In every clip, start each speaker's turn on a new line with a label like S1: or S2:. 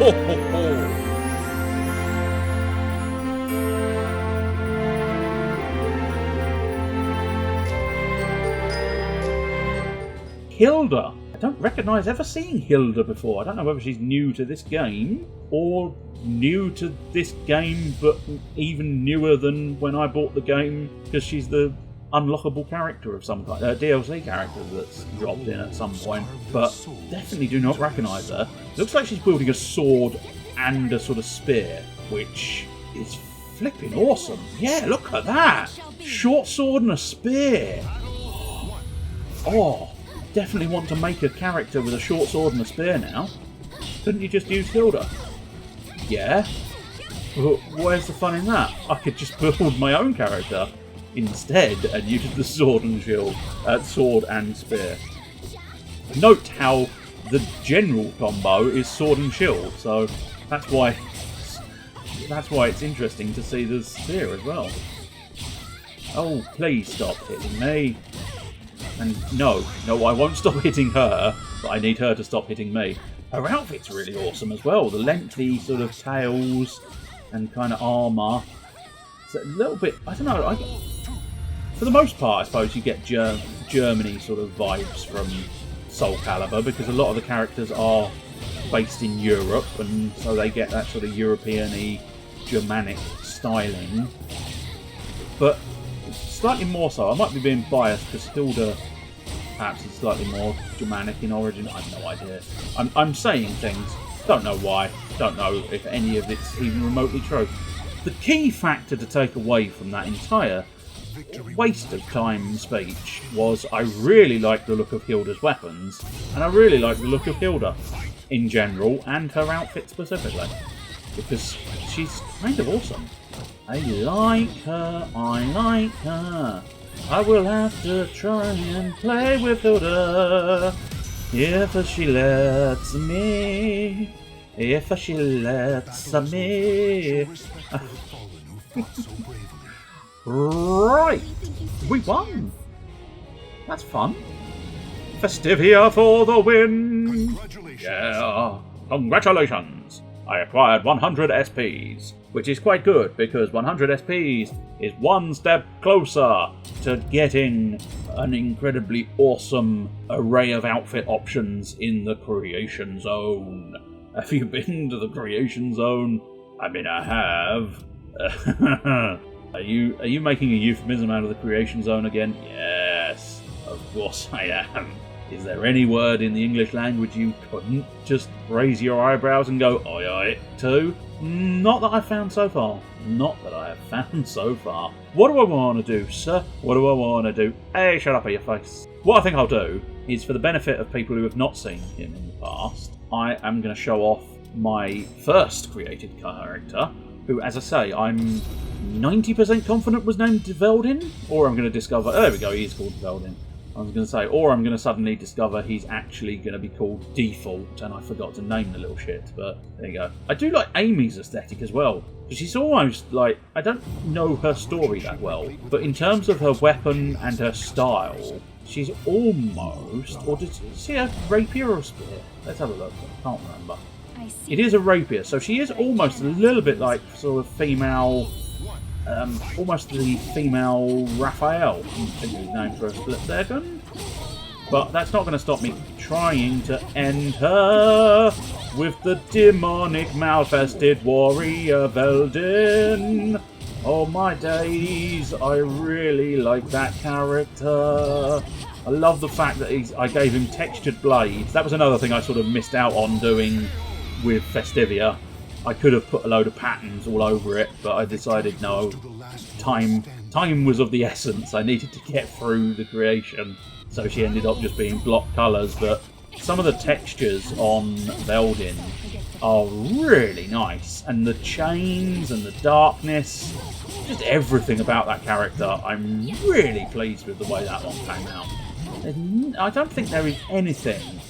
S1: Hilda. I don't recognise ever seeing Hilda before. I don't know whether she's new to this game or new to this game but even newer than when I bought the game, because she's the unlockable character of some kind, DLC character that's dropped in at some point, but definitely do not recognise her. Looks like she's wielding a sword and a sort of spear, which is flipping awesome. Yeah, look at that! Short sword and a spear. Oh, definitely want to make a character with a short sword and a spear now. Couldn't you just use Hilda? Yeah. But where's the fun in that? I could just build my own character instead and use the sword and shield, sword and spear. Note how the general combo is sword and shield, so that's why it's interesting to see the spear as well. Oh, please stop hitting me. And no, I won't stop hitting her, but I need her to stop hitting me. Her outfit's really awesome as well. The lengthy sort of tails and kind of armour. It's a little bit, I don't know, for the most part I suppose you get Germany sort of vibes from Soul Calibur, because a lot of the characters are based in Europe, and so they get that sort of European-y, Germanic styling. But slightly more so. I might be being biased because Hilda perhaps is slightly more Germanic in origin. I have no idea. I'm saying things. Don't know why. Don't know if any of it's even remotely true. The key factor to take away from that entire waste of time speech was I really like the look of Hilda's weapons, and I really like the look of Hilda in general, and her outfit specifically, because she's kind of awesome. I like her, I like her. I will have to try and play with Hilda if she lets me. If she lets me. Right, we won. That's fun. Festivia for the win. Yeah, congratulations. I acquired 100 SPs, which is quite good because 100 SPs is one step closer to getting an incredibly awesome array of outfit options in the Creation Zone. Have you been to the Creation Zone? I mean, I have. Are you making a euphemism out of the Creation Zone again? Yes, of course I am. Is there any word in the English language you couldn't just raise your eyebrows and go, oi oi, to? Not that I've found so far. Not that I have found so far. What do I want to do, sir? What do I want to do? Hey, shut up, your face. What I think I'll do is, for the benefit of people who have not seen him in the past, I am going to show off my first created character, who, as I say, I'm 90% confident was named Veldin, or I'm going to discover... there we go, he is called Veldin. I was going to say, or I'm going to suddenly discover he's actually going to be called Default, and I forgot to name the little shit, but there you go. I do like Amy's aesthetic as well, because she's almost like... I don't know her story that well, but in terms of her weapon and her style, she's almost... or did you see a rapier or a spear? Let's have a look. I can't remember. It is a rapier, so she is almost a little bit like sort of female... almost the female Raphael. I didn't think of his name for a split second. But that's not going to stop me trying to end her with the demonic malfested warrior Veldin. Oh my days, I really like that character. I love the fact that I gave him textured blades. That was another thing I sort of missed out on doing with Festivia. I could have put a load of patterns all over it, but I decided no, time was of the essence. I needed to get through the creation, so she ended up just being block colours. But some of the textures on Veldin are really nice, and the chains and the darkness, just everything about that character, I'm really pleased with the way that one came out. I don't think there is anything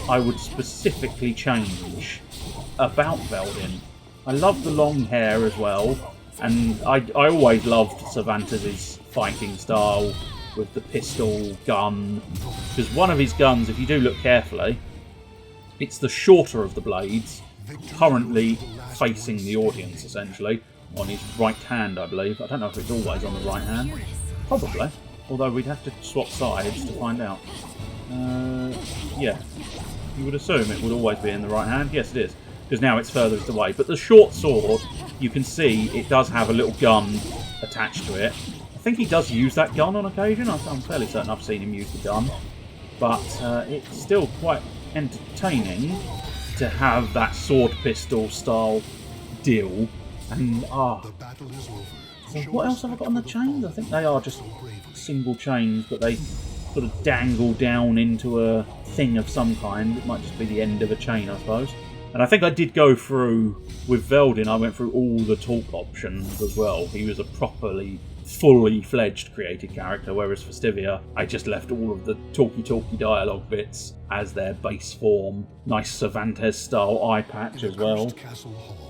S1: I would specifically change about Veldin. I love the long hair as well, and I always loved Cervantes' fighting style with the pistol gun, because one of his guns, if you do look carefully, it's the shorter of the blades, currently facing the audience, essentially, on his right hand, I believe. I don't know if it's always on the right hand. Probably. Although we'd have to swap sides to find out. Yeah. You would assume it would always be in the right hand. Yes, it is. Because now it's furthest away. But the short sword, you can see it does have a little gun attached to it. I think he does use that gun on occasion. I'm fairly certain I've seen him use the gun. But it's still quite entertaining to have that sword pistol style deal. And so what else have I got on the chains? I think they are just single chains, but they sort of dangle down into a thing of some kind. It might just be the end of a chain, I suppose. And I think I did go through, with Veldin, I went through all the talk options as well. He was a properly, fully fledged created character, whereas Festivia, I just left all of the talky dialogue bits as their base form. Nice Cervantes style eye patch as well.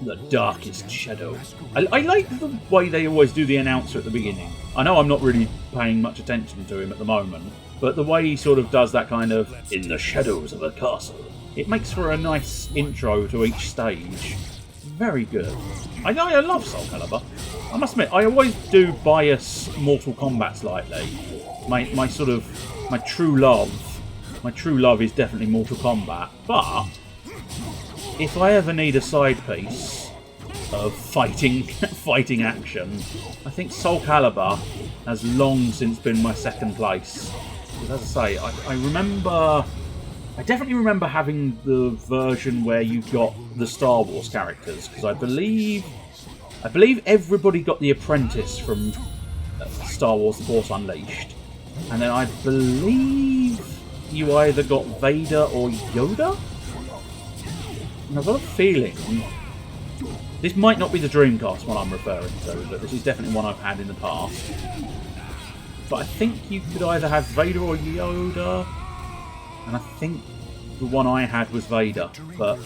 S1: The darkest shadow. I like the way they always do the announcer at the beginning. I know I'm not really paying much attention to him at the moment, but the way he sort of does that kind of, in the shadows of a castle, it makes for a nice intro to each stage. Very good. I love Soul Calibur. I must admit, I always do bias Mortal Kombat slightly. My true love is definitely Mortal Kombat. But if I ever need a side piece of fighting action, I think Soul Calibur has long since been my second place. Because as I say, I definitely remember having the version where you got the Star Wars characters, because I believe everybody got the Apprentice from Star Wars: The Force Unleashed, and then I believe you either got Vader or Yoda. And I've got a feeling this might not be the Dreamcast one I'm referring to, but this is definitely one I've had in the past. But I think you could either have Vader or Yoda. And I think the one I had was Vader, but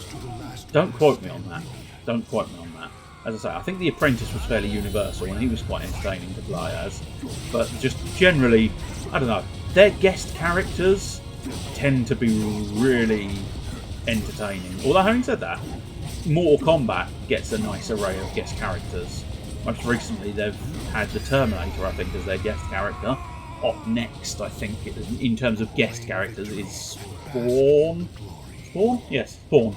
S1: don't quote me on that. Don't quote me on that. As I say, I think the Apprentice was fairly universal, and he was quite entertaining to play as. But just generally, I don't know, their guest characters tend to be really entertaining. Although having said that, Mortal Kombat gets a nice array of guest characters. Most recently, they've had the Terminator, I think, as their guest character. Up next, I think, in terms of guest characters, is Spawn. Spawn? Yes, Spawn.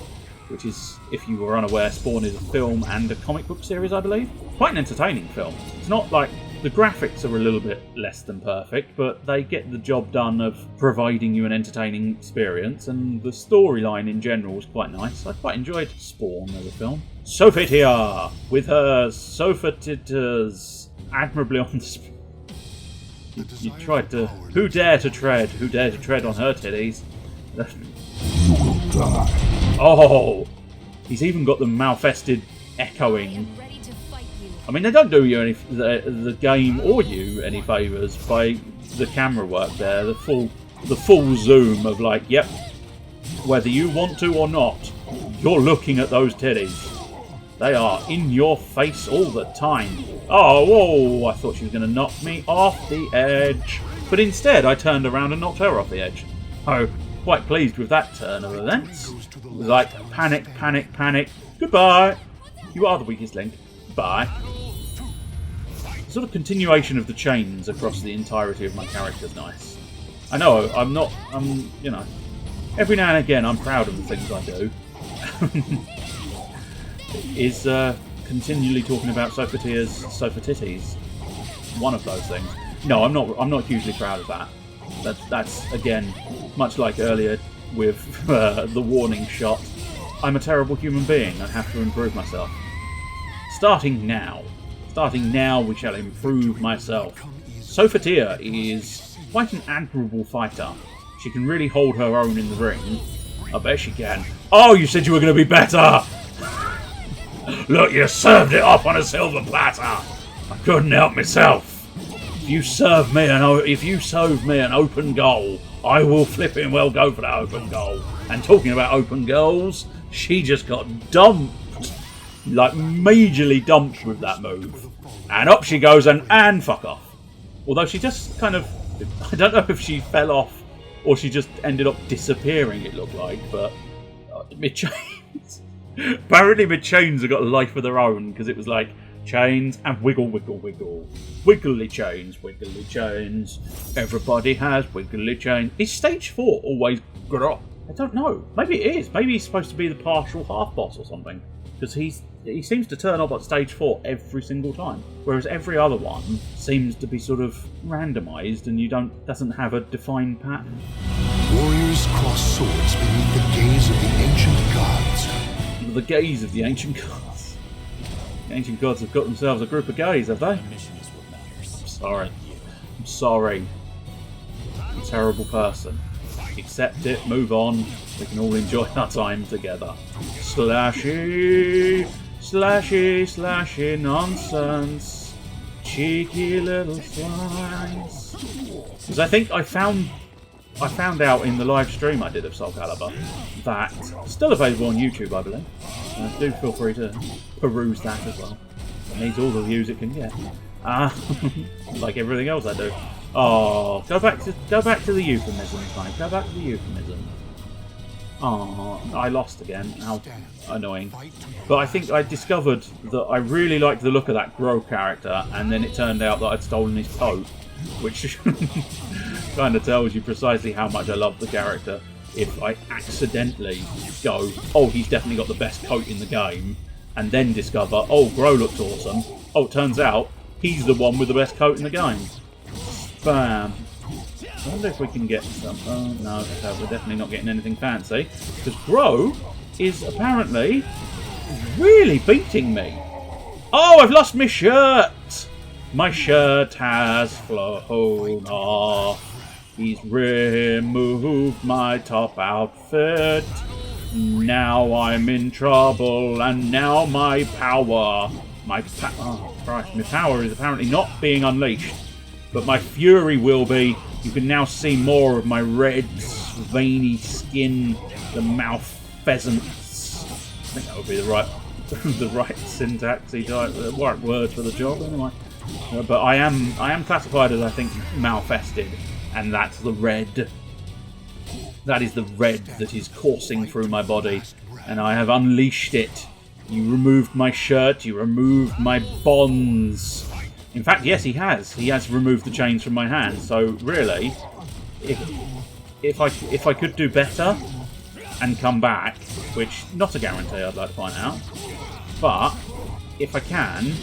S1: Which is, if you were unaware, Spawn is a film and a comic book series, I believe. Quite an entertaining film. It's not like... The graphics are a little bit less than perfect, but they get the job done of providing you an entertaining experience, and the storyline in general was quite nice. I quite enjoyed Spawn as a film. Sophitia, with her Sophitas admirably on display. You tried to... Who dare to tread on her titties?
S2: You will die.
S1: Oh! He's even got the Malfested echoing. I mean, they don't do you the game or you any favours by the camera work there. The full zoom of like, yep, whether you want to or not, you're looking at those titties. They are in your face all the time. Oh, whoa, I thought she was going to knock me off the edge. But instead, I turned around and knocked her off the edge. Oh, quite pleased with that turn of events. It was like, panic, panic, panic. Goodbye. You are the weakest link. Bye. Sort of continuation of the chains across the entirety of my character's nice. I know, you know, every now and again I'm proud of the things I do. Is continually talking about Sophitia's Sophititties. One of those things. No, I'm not hugely proud of that. That's again, much like earlier with the warning shot. I'm a terrible human being. I have to improve myself. Starting now, we shall improve myself. Sophitia is quite an admirable fighter. She can really hold her own in the ring. I bet she can. Oh, you said you were going to be better! Look, you served it up on a silver platter! I couldn't help myself. If you serve me an open goal, I will flipping well go for that open goal. And talking about open goals, she just got dumped. Like, majorly dumped with that move. And up she goes and fuck off. Although she just kind of... I don't know if she fell off or she just ended up disappearing, it looked like, but... mid-chains. Apparently my chains have got a life of their own, because it was like chains and wiggle, wiggle, wiggle. Wiggly chains, wiggly chains. Everybody has wiggly chains. Is stage 4 always Groh? I don't know. Maybe it is. Maybe he's supposed to be the partial half boss or something. Because he seems to turn up at stage 4 every single time. Whereas every other one seems to be sort of randomised and doesn't have a defined pattern.
S2: Warriors cross swords beneath the gaze of the ancient gods.
S1: The gaze of the ancient gods. The ancient gods have got themselves a group of gays, have they? I'm sorry. I'm sorry. I'm a terrible person. Accept it, move on. We can all enjoy our time together. Slashy, slashy, slashy nonsense. Cheeky little slimes. Because I think I found out in the live stream I did of Soul Calibur that still available on YouTube, I believe. Do feel free to peruse that as well. It needs all the views it can get. Like everything else I do. Oh, go back to the euphemisms, mate. Go back to the euphemism. Oh, I lost again. How annoying. But I think I discovered that I really liked the look of that Groh character, and then it turned out that I'd stolen his coat, which kind of tells you precisely how much I love the character. If I accidentally go, oh, he's definitely got the best coat in the game, and then discover, oh, Groh looks awesome. Oh, it turns out he's the one with the best coat in the game. Bam. I wonder if we can get some... Oh, no, okay, we're definitely not getting anything fancy. Because Groh is apparently really beating me. Oh, I've lost my shirt! My shirt has flown off. He's removed my top outfit. Now I'm in trouble, and now my power... Oh, Christ, my power is apparently not being unleashed. But my fury will be. You can now see more of my red, veiny skin, the mouth pheasants. I think that would be the right syntaxy type, the right word for the job anyway. But I am classified as, I think, malfested, and that's the red. That is the red that is coursing through my body, and I have unleashed it. You removed my shirt. You removed my bonds. In fact, yes, he has. He has removed the chains from my hands. So really, if I could do better and come back, which not a guarantee, I'd like to point out, but if I can,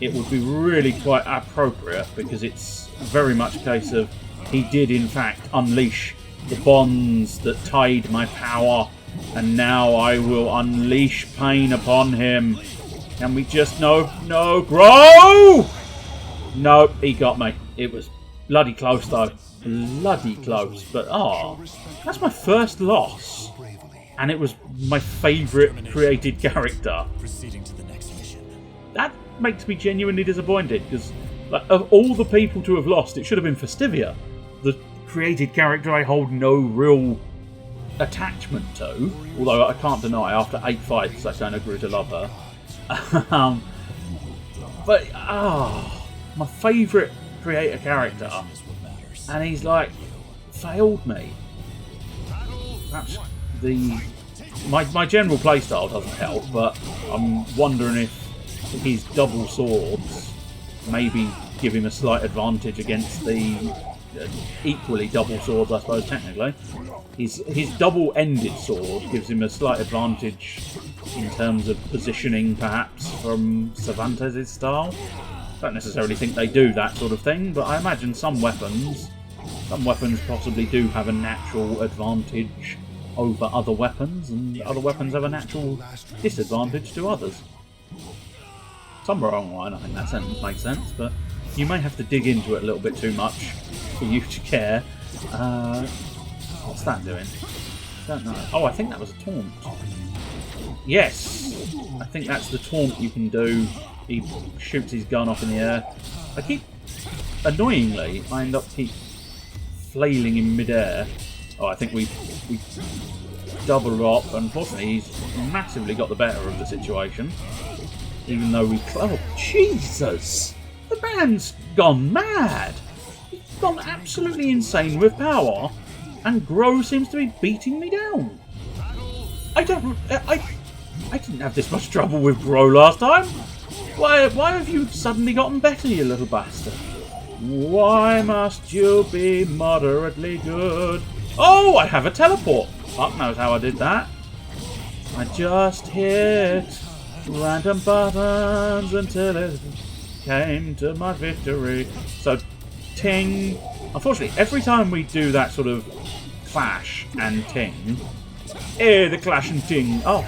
S1: it would be really quite appropriate, because it's very much a case of he did in fact unleash the bonds that tied my power, and now I will unleash pain upon him. Can we just... No, Groh! No, he got me. It was bloody close, though. Bloody close. But, that's my first loss. And it was my favourite created character. That makes me genuinely disappointed, because like, of all the people to have lost, it should have been Festivia. The created character I hold no real attachment to. Although I can't deny, after 8 fights, I kind of grew to love her. But my favourite creator character, and he's like failed me. Perhaps my general playstyle doesn't help, but I'm wondering if his double swords maybe give him a slight advantage against the equally double swords, I suppose, technically. His double-ended sword gives him a slight advantage in terms of positioning, perhaps, from Cervantes' style. Don't necessarily think they do that sort of thing, but I imagine some weapons possibly do have a natural advantage over other weapons, and other weapons have a natural disadvantage to others. Somewhere along the line, I think that sentence makes sense, but you may have to dig into it a little bit too much for you to care. What's that doing? Don't know. Oh, I think that was a taunt. Yes! I think that's the taunt you can do. He shoots his gun off in the air. Annoyingly, I end up flailing in midair. Oh, I think we double up. Unfortunately, he's massively got the better of the situation. Even though oh, Jesus! The man's gone mad! He's gone absolutely insane with power, and Groh seems to be beating me down. I didn't have this much trouble with Groh last time. Why have you suddenly gotten better, you little bastard? Why must you be moderately good? Oh, I have a teleport. Fuck knows how I did that. I just hit random buttons until it came to my victory. So, ting. Unfortunately, every time we do that sort of clash and ting, the clash and ting. Oh,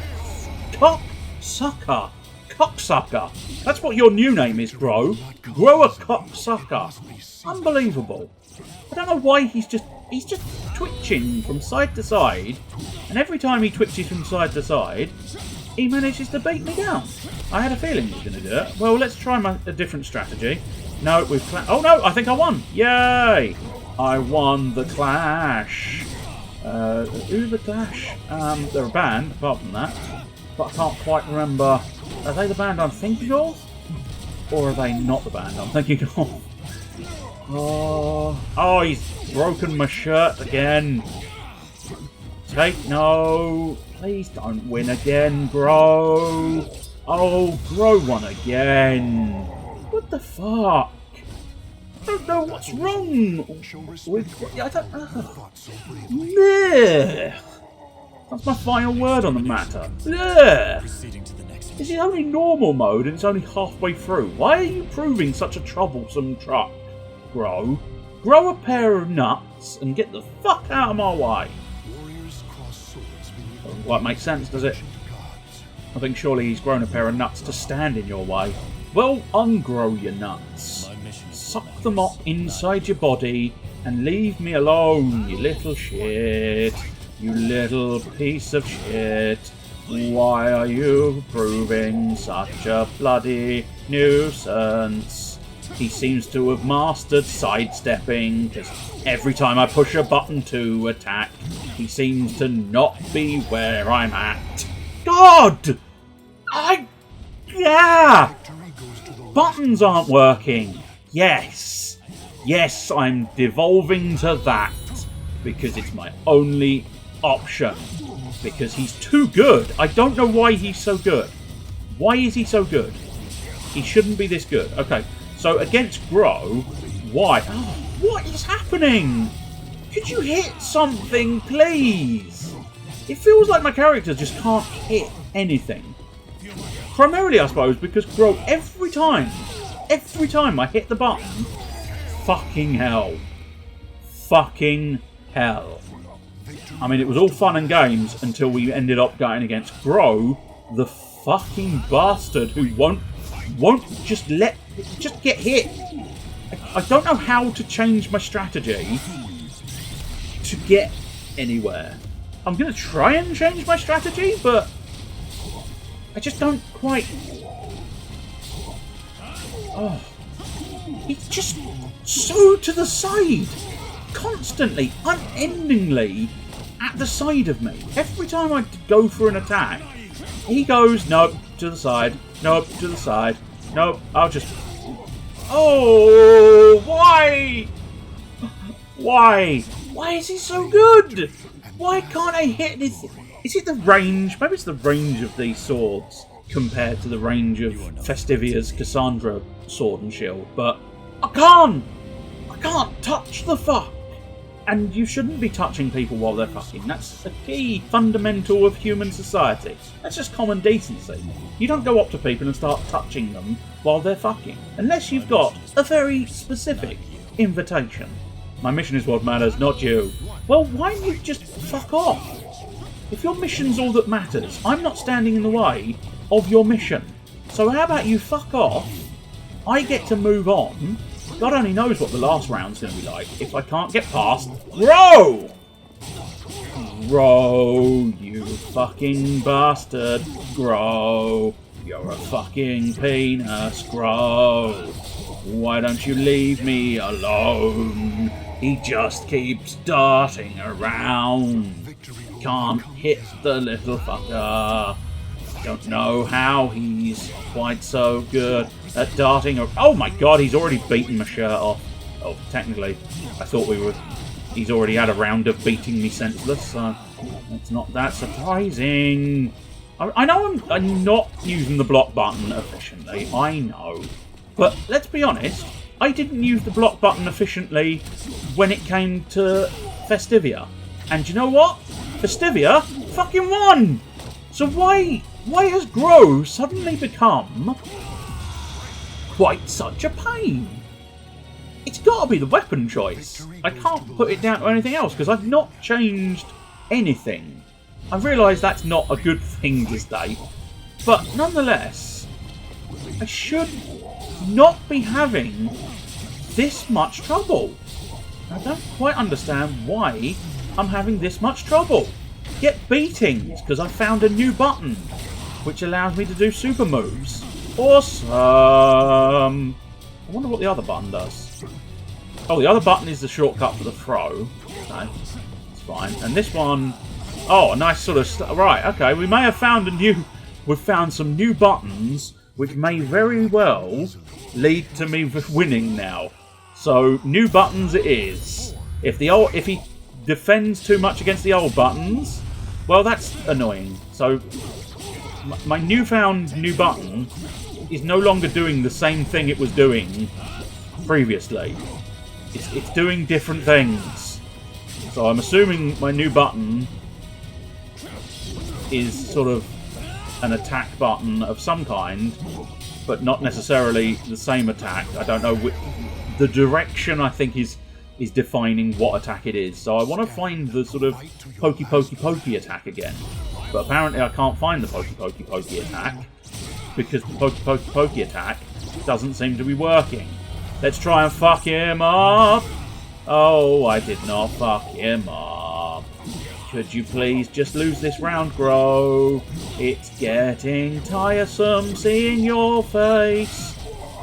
S1: cocksucker. Cocksucker. That's what your new name is, Groh. Groh a cocksucker. Unbelievable. I don't know why he's just twitching from side to side, and every time he twitches from side to side, he manages to beat me down. I had a feeling he was going to do it. Well, let's try a different strategy. No, oh no, I think I won. Yay! I won the clash. Who the clash? They're a band, apart from that. But I can't quite remember. Are they the band I'm thinking of? Or are they not the band I'm thinking of? Oh, he's broken my shirt again. No. Please don't win again, Groh. Oh, Groh won again. What the fuck? I don't know what's wrong with... I don't know. Meh. That's my final word on the matter. Meh. This is only normal mode and it's only halfway through. Why are you proving such a troublesome truck, Groh? Grow a pair of nuts and get the fuck out of my way. Doesn't quite make sense, does it? I think surely he's grown a pair of nuts to stand in your way. Well, ungrow your nuts. Suck them up inside your body and leave me alone, you little shit. You little piece of shit. Why are you proving such a bloody nuisance? He seems to have mastered sidestepping, because every time I push a button to attack, he seems to not be where I'm at. God! Yeah! Buttons aren't working. Yes. Yes, I'm devolving to that, because it's my only option. Because he's too good. I don't know why he's so good. Why is he so good? He shouldn't be this good. Okay, so against Groh, why? Oh, what is happening? Could you hit something, please? It feels like my character just can't hit anything. Primarily, I suppose, because Groh, every time I hit the button, fucking hell. Fucking hell. I mean, it was all fun and games until we ended up going against Groh, the fucking bastard who won't just get hit. I don't know how to change my strategy to get anywhere. I'm going to try and change my strategy, but I just don't quite... Oh. It's just so to the side. Constantly, unendingly at the side of me. Every time I go for an attack, he goes, nope, to the side, nope, to the side, nope, I'll just... Oh, why? Why? Why is he so good? Why can't I hit this? Is it the range? Maybe it's the range of these swords compared to the range of Festivia's Cassandra sword and shield, but I can't touch the fuck. And you shouldn't be touching people while they're fucking. That's a key fundamental of human society. That's just common decency. You don't go up to people and start touching them while they're fucking. Unless you've got a very specific invitation. My mission is what matters, not you. Well, why don't you just fuck off? If your mission's all that matters, I'm not standing in the way of your mission. So how about you fuck off? I get to move on. God only knows what the last round's going to be like if I can't get past Groh! Groh, you fucking bastard. Groh, you're a fucking penis. Groh, why don't you leave me alone? He just keeps darting around. Can't hit the little fucker. Don't know how he's quite so good at darting. Oh my god, he's already beaten my shirt off. Oh, technically, I thought he's already had a round of beating me senseless, so it's not that surprising. I know I'm not using the block button efficiently, I know. But let's be honest, I didn't use the block button efficiently when it came to Festivia. And you know what? Festivia fucking won! So why has Groh suddenly become quite such a pain? It's got to be the weapon choice. I can't put it down to anything else because I've not changed anything. I realise that's not a good thing to state, but nonetheless, I should not be having this much trouble. I don't quite understand why I'm having this much trouble. Get beatings because I found a new button which allows me to do super moves. Awesome. I wonder what the other button does. Oh, the other button is the shortcut for the throw. Okay, it's fine. And this one, oh, a nice sort of right. Okay, we may have found we've found some new buttons which may very well lead to me winning now. So new buttons it is. If he defends too much against the old buttons, well, that's annoying. So my newfound new button is no longer doing the same thing it was doing previously. It's doing different things. So I'm assuming my new button is sort of an attack button of some kind, but not necessarily the same attack. I don't know. The direction, I think, is defining what attack it is. So I want to find the sort of pokey pokey pokey attack again. But apparently I can't find the pokey pokey pokey attack because the pokey pokey pokey attack doesn't seem to be working. Let's try and fuck him up. Oh, I did not fuck him up. Could you please just lose this round, Groh? It's getting tiresome seeing your face.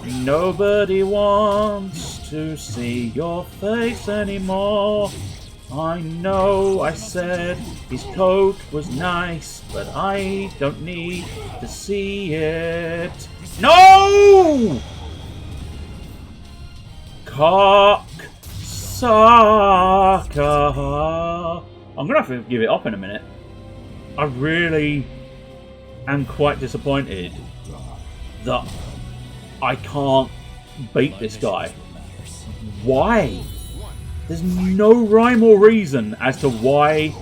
S1: Nobody wants to see your face anymore. I know I said his coat was nice, but I don't need to see it. No! Cock sucker. I'm gonna have to give it up in a minute. I really am quite disappointed that I can't beat this guy. Why? There's no rhyme or reason as to why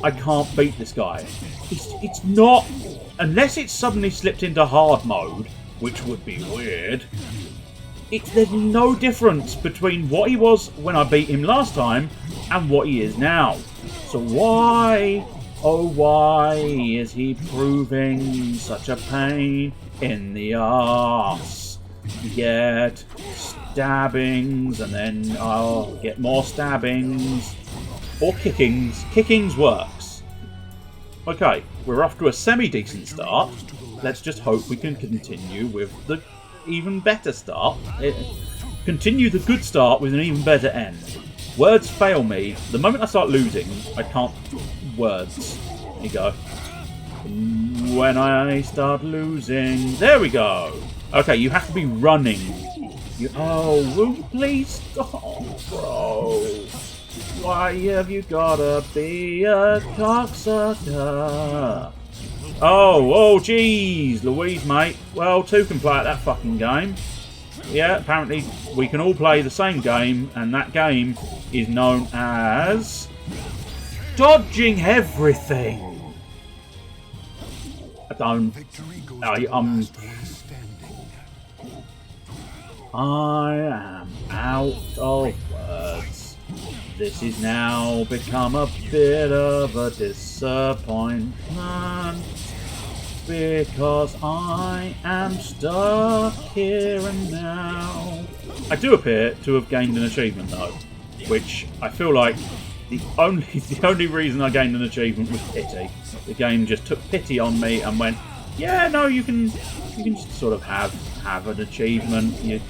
S1: I can't beat this guy. It's not... Unless it's suddenly slipped into hard mode, which would be weird, there's no difference between what he was when I beat him last time and what he is now. So why, oh why, is he proving such a pain in the arse? Get stabbings, and then I'll get more stabbings. Or kickings. Kickings works. Okay, we're off to a semi-decent start. Let's just hope we can continue with the even better start. Continue the good start with an even better end. Words fail me. The moment I start losing, I can't... Words. There you go. When I start losing... There we go. Okay, you have to be running. Oh, please stop, bro. Why have you gotta be a cocksucker? Oh, jeez, Louise, mate. Well, two can play at that fucking game. Yeah, apparently we can all play the same game, and that game is known as... Dodging everything. I am out of words. This has now become a bit of a disappointment because I am stuck here and now. I do appear to have gained an achievement though, which I feel like the only reason I gained an achievement was pity. The game just took pity on me and went, yeah, no, you can just sort of have an achievement. You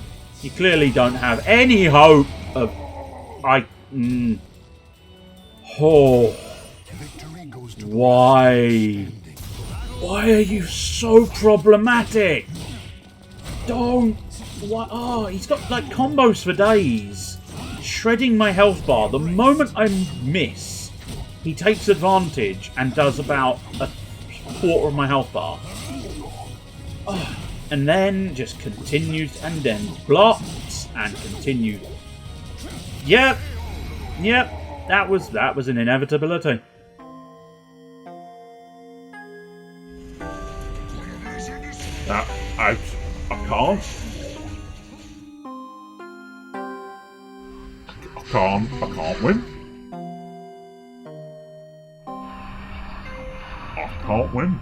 S1: clearly don't have any hope of... Oh. Why? Why are you so problematic? Don't... Why? Oh, he's got like combos for days. Shredding my health bar. The moment I miss, he takes advantage and does about quarter of my health bar. Oh, and then just continued, and then blocks, and continued. Yep, that was an inevitability. I can't. I can't win. I can't win.